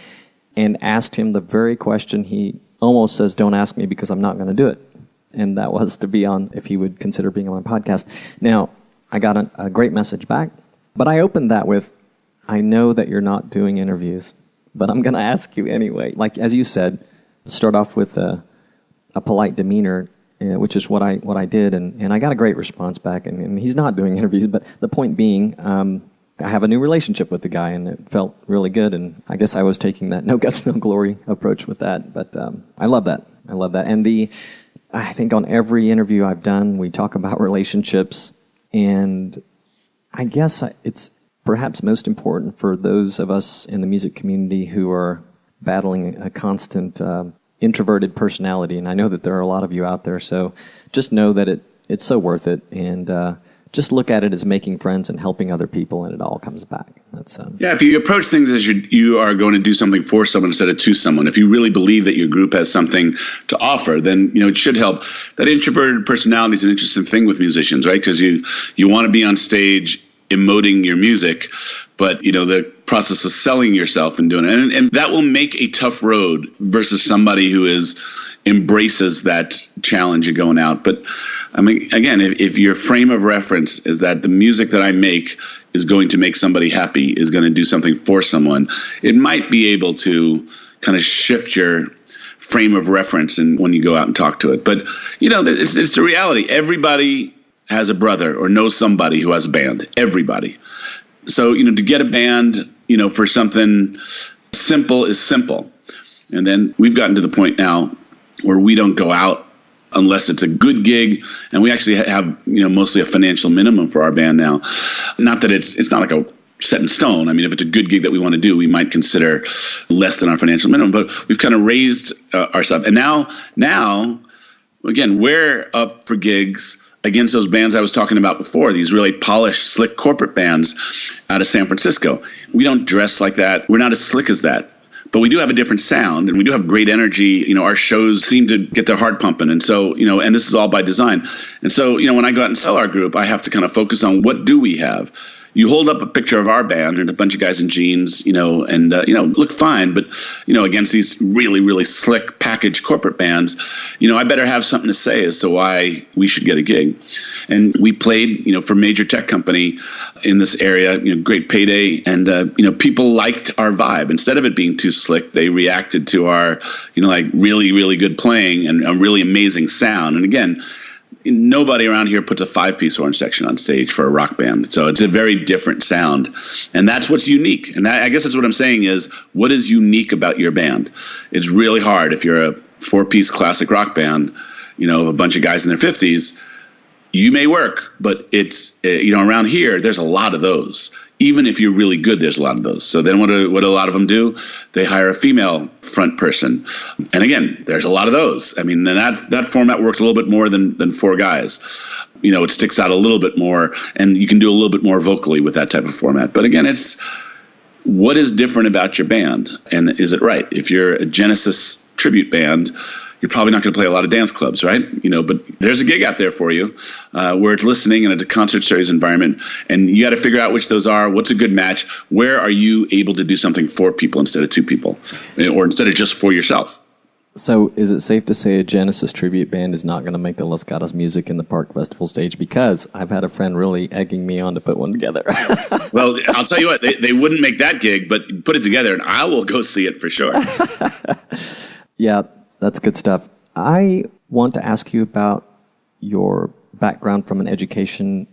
and asked him the very question. He almost says, don't ask me because I'm not going to do it. And that was to be on, if he would consider being on my podcast. Now, I got a great message back, but I opened that with, I know that you're not doing interviews, but I'm going to ask you anyway. Like, as you said, start off with a polite demeanor, which is what I did, and I got a great response back, and he's not doing interviews, but the point being, I have a new relationship with the guy, and it felt really good, and I guess I was taking that no guts, no glory approach with that, but I love that. And I think on every interview I've done, we talk about relationships, and I guess it's perhaps most important for those of us in the music community who are battling a constant introverted personality, and I know that there are a lot of you out there, so just know that it's so worth it, and just look at it as making friends and helping other people, and it all comes back. That's yeah, if you approach things as you are going to do something for someone instead of to someone, if you really believe that your group has something to offer, then it should help. That introverted personality is an interesting thing with musicians, right? Because you want to be on stage emoting your music, but the process of selling yourself and doing it, and that will make a tough road versus somebody who embraces that challenge of going out. But I mean, again, if your frame of reference is that the music that I make is going to make somebody happy, is going to do something for someone, it might be able to kind of shift your frame of reference and when you go out and talk to it. But it's the reality. Everybody has a brother or knows somebody who has a band. Everybody. So to get a band for something simple is simple. And then we've gotten to the point now where we don't go out unless it's a good gig, and we actually have mostly a financial minimum for our band now. Not that it's not like a set in stone. I mean, if it's a good gig that we want to do, we might consider less than our financial minimum, but we've kind of raised our stuff. And now, again, we're up for gigs against those bands I was talking about before, these really polished, slick corporate bands out of San Francisco. We don't dress like that. We're not as slick as that. But we do have a different sound, and we do have great energy. You know, our shows seem to get their heart pumping. And so, you know, and this is all by design. And so, you know, when I go out and sell our group, I have to kind of focus on what do we have. You hold up a picture of our band and a bunch of guys in jeans, you know, and, look fine. But, you know, against these really, really slick packaged corporate bands, you know, I better have something to say as to why we should get a gig. And we played, you know, for a major tech company in this area, you know, great payday. And, people liked our vibe. Instead of it being too slick, they reacted to our, you know, like really, really good playing and a really amazing sound. And again, nobody around here puts a 5-piece horn section on stage for a rock band. So it's a very different sound. And that's what's unique. And I guess that's what I'm saying is, what is unique about your band? It's really hard if you're a 4-piece classic rock band, you know, a bunch of guys in their 50s. You may work, but it's, around here, there's a lot of those. Even if you're really good, there's a lot of those. So then what do a lot of them do? They hire a female front person. And again, there's a lot of those. I mean, that format works a little bit more than 4 guys. You know, it sticks out a little bit more, and you can do a little bit more vocally with that type of format. But again, it's what is different about your band, and is it right? If you're a Genesis tribute band, you're probably not going to play a lot of dance clubs, right? You know, but there's a gig out there for you where it's listening and it's a concert series environment, and you got to figure out which those are. What's a good match? Where are you able to do something for people instead of 2 people, or instead of just for yourself? So is it safe to say a Genesis tribute band is not going to make the Los Gatos Music in the Park Festival stage? Because I've had a friend really egging me on to put one together. Well, I'll tell you what, they wouldn't make that gig, but put it together and I will go see it for sure. Yeah, that's good stuff. I want to ask you about your background from an education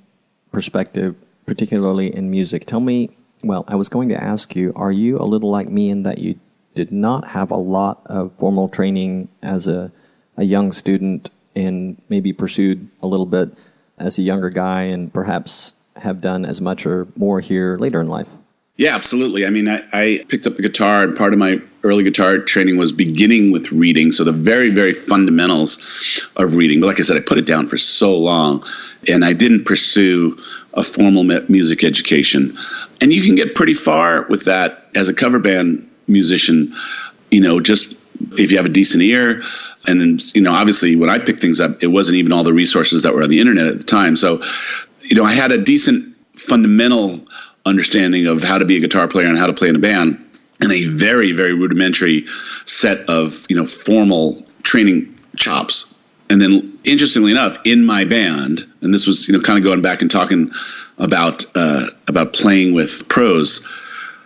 perspective, particularly in music. Tell me, well, I was going to ask you, are you a little like me in that you did not have a lot of formal training as a young student and maybe pursued a little bit as a younger guy and perhaps have done as much or more here later in life? Yeah, absolutely. I mean, I picked up the guitar, and part of my early guitar training was beginning with reading. So the very, very fundamentals of reading. But like I said, I put it down for so long, and I didn't pursue a formal music education. And you can get pretty far with that as a cover band musician, you know, just if you have a decent ear. And then, you know, obviously when I picked things up, it wasn't even all the resources that were on the internet at the time. So, you know, I had a decent fundamental understanding of how to be a guitar player and how to play in a band, and a very, very rudimentary set of, you know, formal training chops. And then, interestingly enough, in my band, and this was, you know, kind of going back and talking about playing with pros,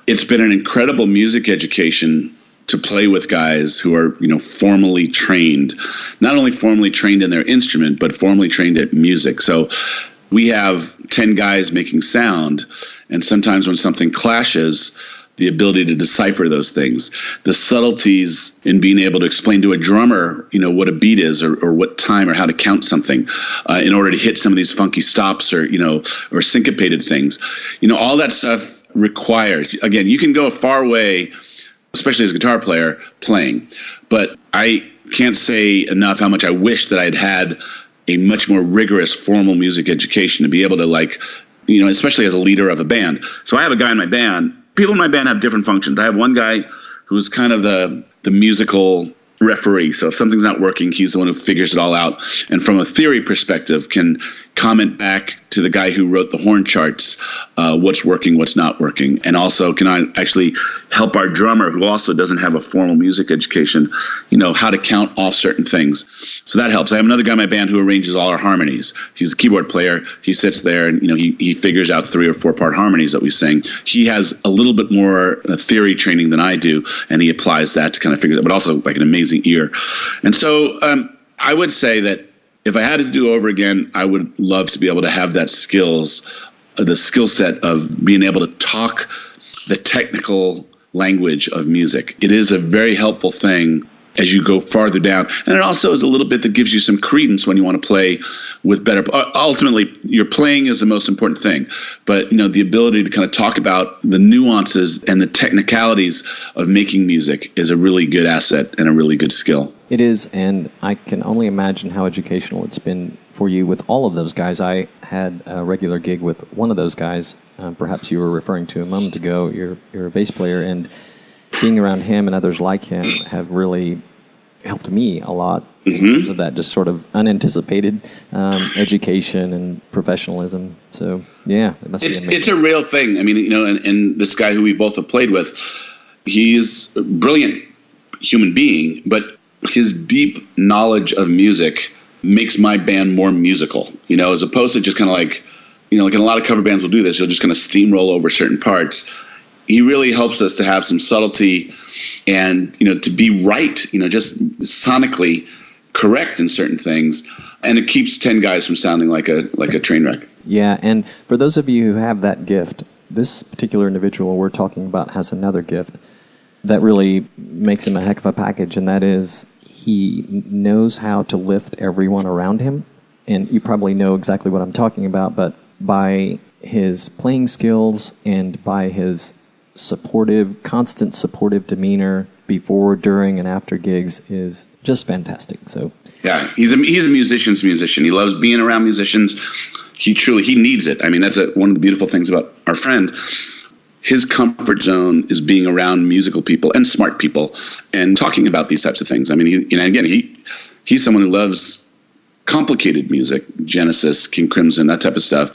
it's been an incredible music education to play with guys who are, you know, formally trained, not only formally trained in their instrument, but formally trained at music. So we have 10 guys making sound, and sometimes when something clashes, the ability to decipher those things, the subtleties in being able to explain to a drummer, you know, what a beat is, or what time, or how to count something in order to hit some of these funky stops, or, you know, or syncopated things. You know, all that stuff requires, again, you can go a far way, especially as a guitar player, playing. But I can't say enough how much I wish that I'd had a much more rigorous formal music education to be able to, like, you know, especially as a leader of a band. So I have a guy in my band. People in my band have different functions. I have one guy who's kind of the musical referee. So if something's not working, he's the one who figures it all out. And from a theory perspective, can comment back to the guy who wrote the horn charts, what's working, what's not working. And also can I actually help our drummer, who also doesn't have a formal music education, you know, how to count off certain things. So that helps. I have another guy in my band who arranges all our harmonies. He's a keyboard player. He sits there and, you know, he figures out 3 or 4 part harmonies that we sing. He has a little bit more theory training than I do, and he applies that to kind of figure it out, but also like an amazing ear. And so I would say that if I had to do over again, I would love to be able to have that the skill set of being able to talk the technical language of music. It is a very helpful thing as you go farther down. And it also is a little bit that gives you some credence when you want to play with better. Ultimately, your playing is the most important thing. But, the ability to kind of talk about the nuances and the technicalities of making music is a really good asset and a really good skill. It is, and I can only imagine how educational it's been for you with all of those guys. I had a regular gig with one of those guys. Perhaps you were referring to a moment ago. You're a bass player, and being around him and others like him have really helped me a lot in terms of that just sort of unanticipated education and professionalism. So, yeah, it must be amazing. It's a real thing. I mean, and this guy who we both have played with, he's a brilliant human being, but his deep knowledge of music makes my band more musical, as opposed to just kind of like, like in a lot of cover bands will do this, you'll just kind of steamroll over certain parts. He really helps us to have some subtlety and, to be right, just sonically correct in certain things. And it keeps 10 guys from sounding like a train wreck. Yeah, and for those of you who have that gift, this particular individual we're talking about has another gift that really makes him a heck of a package, and that is he knows how to lift everyone around him. And you probably know exactly what I'm talking about, but by his playing skills and by his constant supportive demeanor before, during, and after gigs is just fantastic. So yeah, he's a musician's musician. He loves being around musicians. He needs it. I mean, that's one of the beautiful things about our friend. His comfort zone is being around musical people and smart people and talking about these types of things. I mean, he's someone who loves complicated music, Genesis, King Crimson, that type of stuff.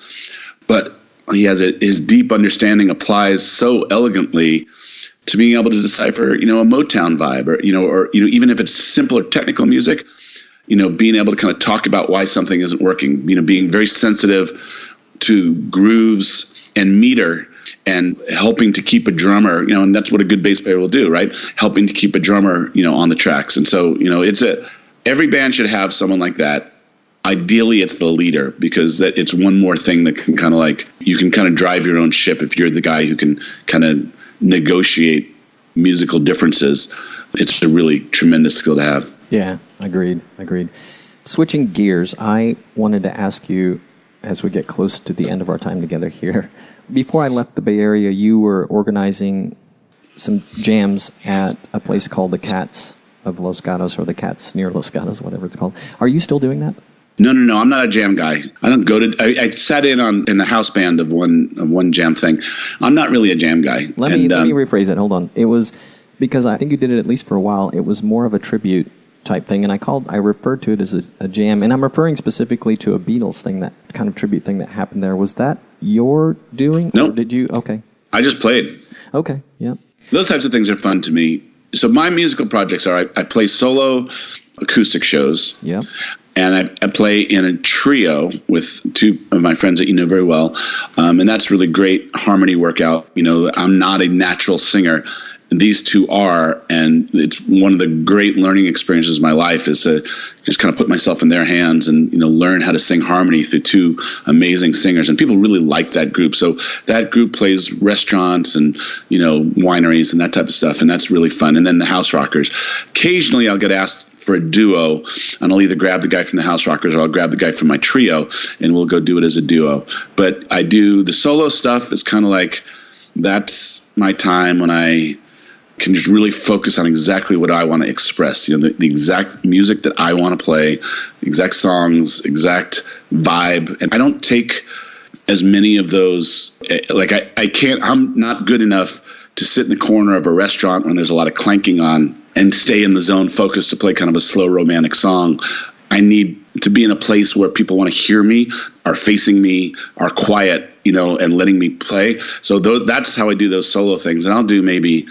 But he has his deep understanding applies so elegantly to being able to decipher, a Motown vibe, or even if it's simpler technical music, being able to kind of talk about why something isn't working, being very sensitive to grooves and meter and helping to keep a drummer, and that's what a good bass player will do, right? Helping to keep a drummer, on the tracks. And so, every band should have someone like that. Ideally, it's the leader, because it's one more thing that can kind of you can kind of drive your own ship if you're the guy who can kind of negotiate musical differences. It's a really tremendous skill to have. Yeah, agreed. Switching gears, I wanted to ask you, as we get close to the end of our time together here, before I left the Bay Area, you were organizing some jams at a place called the Cats of Los Gatos, or the Cats near Los Gatos, whatever it's called. Are you still doing that? No. I'm not a jam guy. I don't go to. I sat in the house band of one jam thing. I'm not really a jam guy. Let me rephrase that. Hold on. It was because I think you did it at least for a while. It was more of a tribute type thing, and I referred to it as a jam, and I'm referring specifically to a Beatles thing, that kind of tribute thing that happened there. Was that your doing? No. Or did you? Okay. I just played. Okay. Yeah. Those types of things are fun to me. So my musical projects are I play solo acoustic shows. Yeah. And I play in a trio with two of my friends that you know very well. And that's really great harmony workout. I'm not a natural singer. These two are, and it's one of the great learning experiences of my life is to just kind of put myself in their hands and, learn how to sing harmony through two amazing singers. And people really like that group. So that group plays restaurants and, wineries and that type of stuff. And that's really fun. And then the Houserockers. Occasionally I'll get asked for a duo, and I'll either grab the guy from the Houserockers or I'll grab the guy from my trio, and we'll go do it as a duo. But I do the solo stuff is kind of like, that's my time when I can just really focus on exactly what I want to express, the exact music that I want to play, exact songs, exact vibe. And I don't take as many of those, I'm not good enough to sit in the corner of a restaurant when there's a lot of clanking on and stay in the zone focused to play kind of a slow romantic song. I need to be in a place where people want to hear me, are facing me, are quiet, and letting me play. So that's how I do those solo things. And I'll do maybe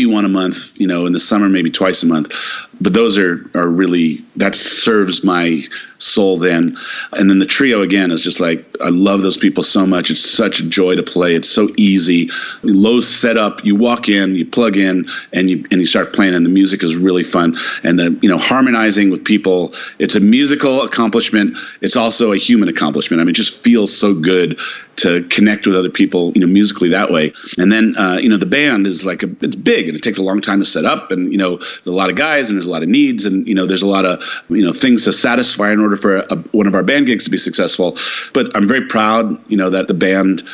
one a month, in the summer, maybe twice a month. But those are really, that serves my soul then. And then the trio, again, is just like, I love those people so much. It's such a joy to play. It's so easy. Low setup. You walk in, you plug in, and you start playing, and the music is really fun. And the, harmonizing with people, it's a musical professional accomplishment. It's also a human accomplishment. I mean, it just feels so good to connect with other people, musically that way. And then, the band is it's big and it takes a long time to set up, and, there's a lot of guys and there's a lot of needs, and, there's a lot of, things to satisfy in order for one of our band gigs to be successful. But I'm very proud, that the band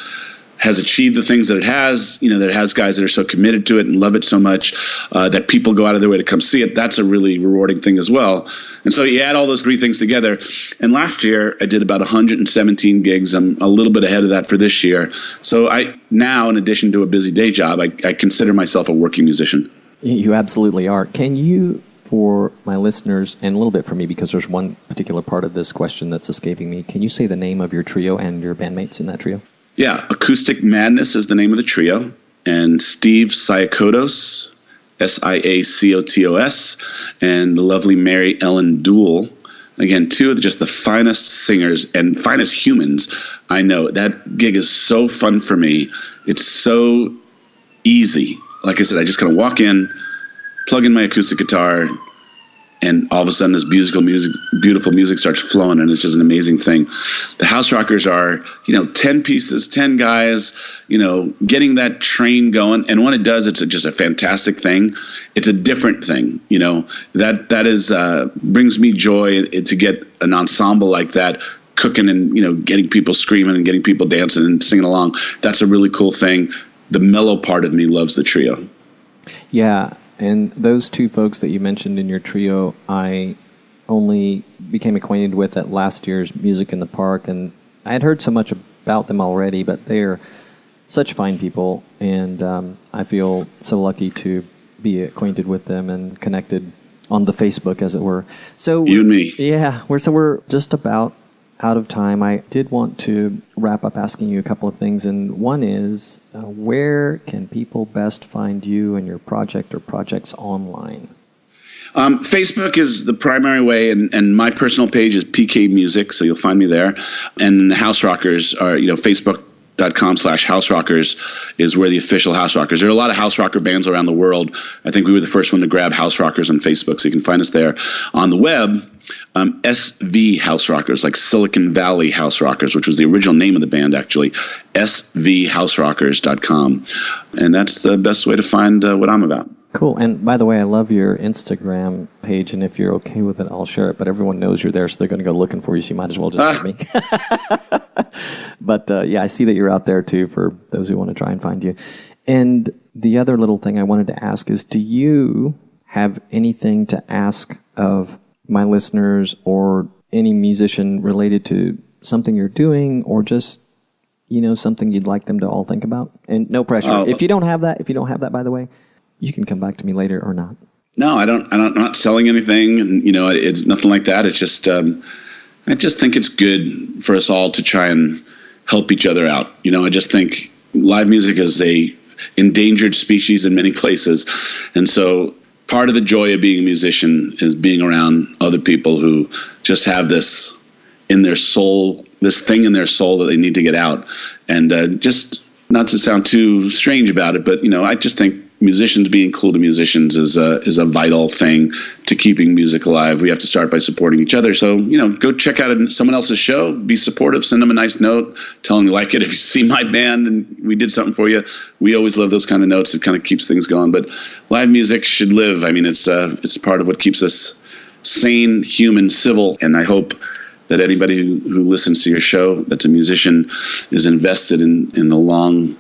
has achieved the things that it has, that it has guys that are so committed to it and love it so much that people go out of their way to come see it. That's a really rewarding thing as well. And so you add all those three things together. And last year I did about 117 gigs. I'm a little bit ahead of that for this year. So I now, in addition to a busy day job, I consider myself a working musician. You absolutely are. Can you, for my listeners, and a little bit for me, because there's one particular part of this question that's escaping me, can you say the name of your trio and your bandmates in that trio? Yeah, Acoustic Madness is the name of the trio, and Steve Siakotos, Siakotos, and the lovely Mary Ellen Dool. Again, two of just the finest singers and finest humans I know. That gig is so fun for me. It's so easy. Like I said, I just kind of walk in, plug in my acoustic guitar, and all of a sudden this beautiful music starts flowing, and it's just an amazing thing. The Houserockers are, 10 pieces, 10 guys, getting that train going. And when it does, it's just a fantastic thing. It's a different thing, that is, brings me joy to get an ensemble like that cooking and, getting people screaming and getting people dancing and singing along. That's a really cool thing. The mellow part of me loves the trio. Yeah. And those two folks that you mentioned in your trio, I only became acquainted with at last year's Music in the Park, and I had heard so much about them already, but they're such fine people, and I feel so lucky to be acquainted with them and connected on the Facebook, as it were. So you and me. Yeah, we're just about out of time. I did want to wrap up asking you a couple of things, and one is, where can people best find you and your project or projects online? Facebook is the primary way, and my personal page is PK Music, so you'll find me there. And the Houserockers are, Facebook.com/Houserockers is where the official Houserockers. There are a lot of house rocker bands around the world. I think we were the first one to grab Houserockers on Facebook, so you can find us there. On the web, SV Houserockers, like Silicon Valley Houserockers, which was the original name of the band, actually, svhouserockers.com. And that's the best way to find what I'm about. Cool. And by the way, I love your Instagram page, and if you're okay with it, I'll share it. But everyone knows you're there, so they're going to go looking for you, so you might as well just let me. But yeah, I see that you're out there too for those who want to try and find you. And the other little thing I wanted to ask is, do you have anything to ask of my listeners or any musician related to something you're doing, or just, something you'd like them to all think about? And no pressure. If you don't have that, by the way, you can come back to me later or not. No, I'm not selling anything, and it's nothing like that. It's just I just think it's good for us all to try and help each other out. I just think live music is a endangered species in many places, and so part of the joy of being a musician is being around other people who just have this in their soul, this thing in their soul that they need to get out. And just not to sound too strange about it, but I just think musicians being cool to musicians is a vital thing to keeping music alive. We have to start by supporting each other. So, go check out someone else's show, be supportive, send them a nice note, tell them you like it. If you see my band and we did something for you, we always love those kind of notes. It kind of keeps things going. But live music should live. I mean, it's part of what keeps us sane, human, civil. And I hope that anybody who listens to your show that's a musician is invested in the long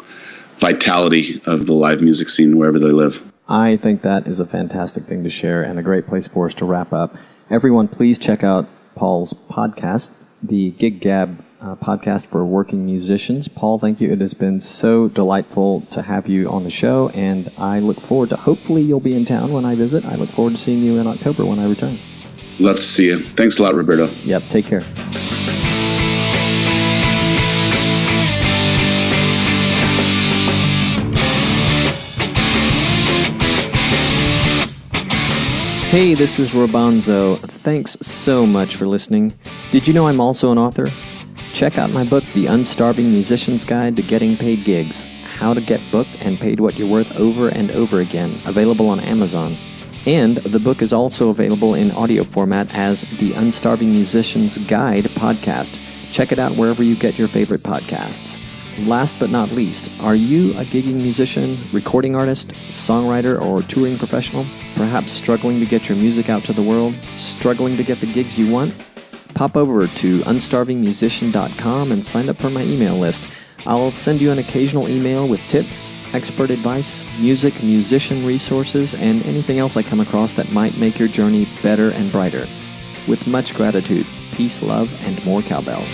vitality of the live music scene wherever they live. I think that is a fantastic thing to share and a great place for us to wrap up. Everyone, please check out Paul's podcast, the Gig Gag Podcast for working musicians. Paul, thank you. It has been so delightful to have you on the show, and I look forward to, hopefully you'll be in town when I visit. I look forward to seeing you in October when I return. Love to see you. Thanks a lot, Roberto. Yep, take care. Hey, this is Robonzo. Thanks so much for listening. Did you know I'm also an author? Check out my book, The Unstarving Musician's Guide to Getting Paid Gigs, How to Get Booked and Paid What You're Worth Over and Over Again, available on Amazon. And the book is also available in audio format as the Unstarving Musician's Guide podcast. Check it out wherever you get your favorite podcasts. Last but not least, are you a gigging musician, recording artist, songwriter, or touring professional? Perhaps struggling to get your music out to the world? Struggling to get the gigs you want? Pop over to unstarvingmusician.com and sign up for my email list. I'll send you an occasional email with tips, expert advice, music, musician resources, and anything else I come across that might make your journey better and brighter. With much gratitude, peace, love, and more cowbell.